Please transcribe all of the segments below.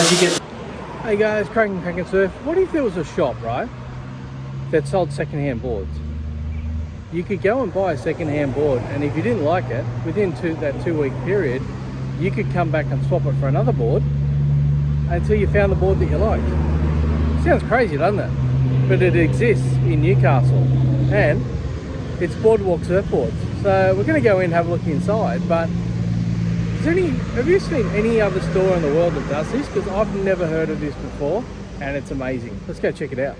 as you get... Hey guys, Craig and Surf. What if there was a shop, right, that sold second-hand boards? You could go and buy a second-hand board, and if you didn't like it, within that 2-week period, you could come back and swap it for another board until you found the board that you liked. Sounds crazy, doesn't it? But it exists in Newcastle, and it's Boardwalk Surfboards. So we're going to go in and have a look inside, but have you seen any other store in the world that does this? Because I've never heard of this before, and it's amazing. Let's go check it out.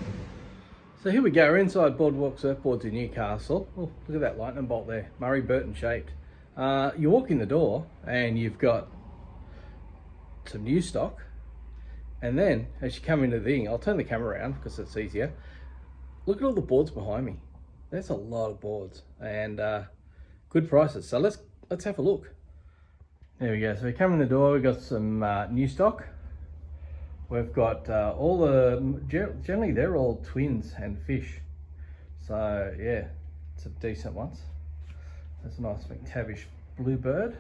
So here we go, we're inside Boardwalk Surfboards in Newcastle. Oh, look at that lightning bolt there, Murray Burton shaped. You walk in the door and you've got some new stock, and then as you come into the thing, I'll turn the camera around because it's easier. Look at all the boards behind me. There's a lot of boards and good prices. So let's have a look. There we go. So we come in the door. We've got some new stock. We've got all the generally they're all twins and fish. So yeah, some decent ones. There's a nice McTavish bluebird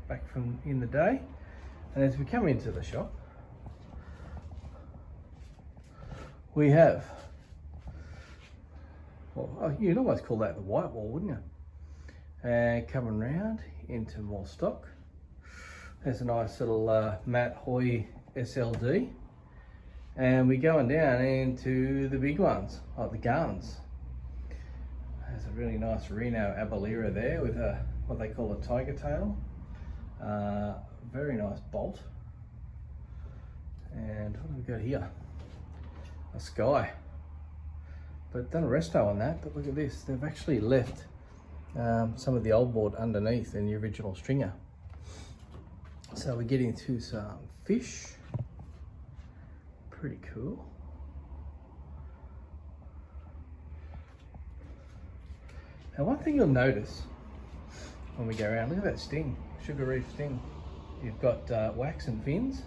back from in the day. And as we come into the shop, we have, well, you'd almost call that the white wall, wouldn't you? And coming round into more stock. There's a nice little Matt Hoy SLD. And we're going down into the big ones, like the guns. There's a really nice Reno Abalera there with what they call a tiger tail. Very nice bolt. And what do we got here? A Sky. But done a resto on that, but look at this. They've actually left some of the old board underneath in the original stringer. So we're getting to some fish. Pretty cool. Now one thing you'll notice when we go around, look at that sting, sugar reef sting. You've got wax and fins.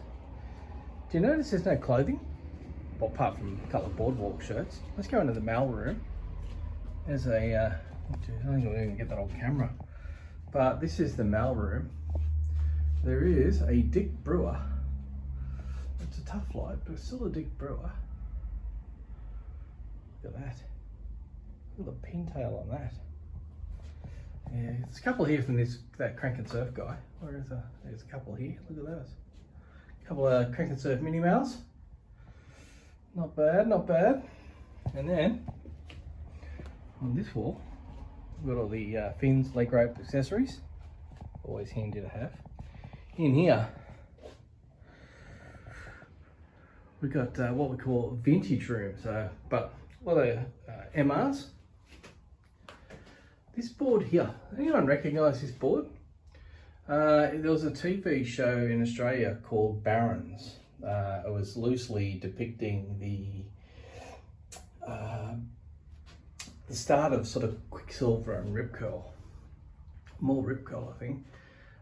Do you notice there's no clothing? Well, apart from a couple of boardwalk shirts. Let's go into the mail room. There's a, I don't think we'll even get that on camera, but this is the mail room. There is a Dick Brewer. It's a tough light, but it's still a Dick Brewer. Look at that. Look at the pintail on that. Yeah, there's a couple here from that Crank and Surf guy. Where is there? There's a couple here. Look at those. A couple of Crank and Surf mini mouse. Not bad, not bad. And then on this wall, we've got all the fins, leg rope accessories. Always handy to have. In here, we've got what we call vintage room. So, but a lot of MRs. This board here, anyone recognise this board? There was a TV show in Australia called Barons. It was loosely depicting the start of sort of Quicksilver and Rip Curl. More Rip Curl, I think.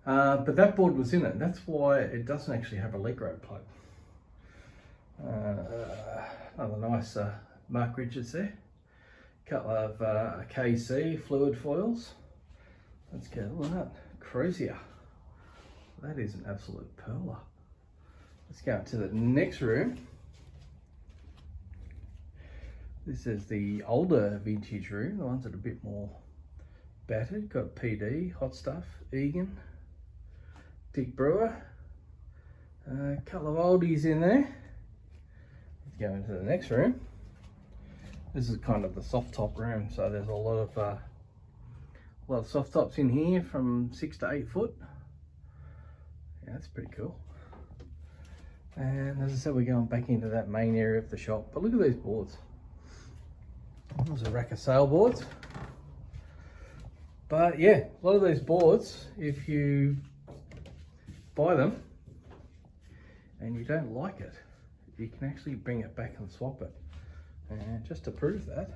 But that board was in it, and that's why it doesn't actually have a leg rope plug. Another nice Mark Richards there. Couple of KC fluid foils. Let's go, look at that. Crozier. That is an absolute pearler. Let's go to the next room. This is the older vintage room, the ones that are a bit more battered. Got PD, Hot Stuff, Egan, Dick Brewer. A couple of oldies in there. Let's go into the next room. This is kind of the soft top room, so there's a lot of soft tops in here from 6 to 8 foot. Yeah, that's pretty cool. And as I said, we're going back into that main area of the shop. But look at these boards. There's a rack of sailboards. But yeah, a lot of these boards, if you buy them and you don't like it, you can actually bring it back and swap it. And just to prove that,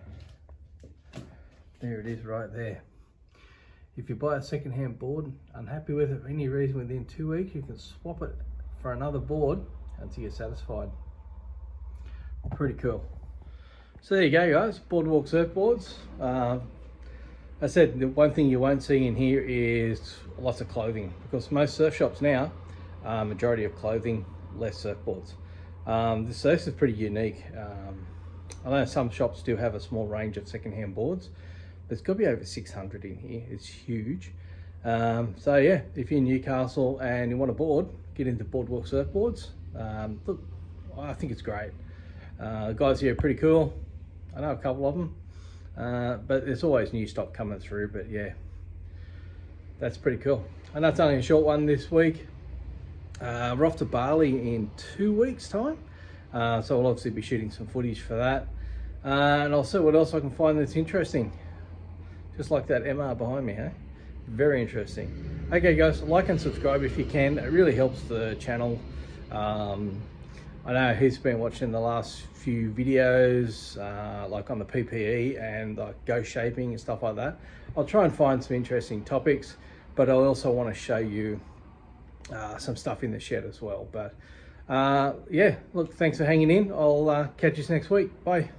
there it is right there. If you buy a second-hand board, unhappy with it for any reason, within 2 weeks, you can swap it for another board until you're satisfied. Pretty cool. So there you go, guys, Boardwalk Surfboards. I said the one thing you won't see in here is lots of clothing, because most surf shops now, majority of clothing less surfboards. So this is pretty unique. I know some shops do have a small range of secondhand boards, but there's got to be over 600 in here. It's huge. So yeah, if you're in Newcastle and you want a board, get into Boardwalk Surfboards. Look, I think it's great. The guys here are pretty cool. I know a couple of them, but there's always new stock coming through. But yeah, that's pretty cool. And that's only a short one this week. We're off to Bali in 2 weeks' time, so I'll obviously be shooting some footage for that, and I'll see what else I can find that's interesting. Just like that MR behind me, hey? Very interesting. Okay guys, like and subscribe if you can. It really helps the channel. I know he's been watching the last few videos, like on the PPE and like ghost shaping and stuff like that. I'll try and find some interesting topics, but I also want to show you some stuff in the shed as well. But yeah, look, thanks for hanging in. I'll catch you next week. Bye.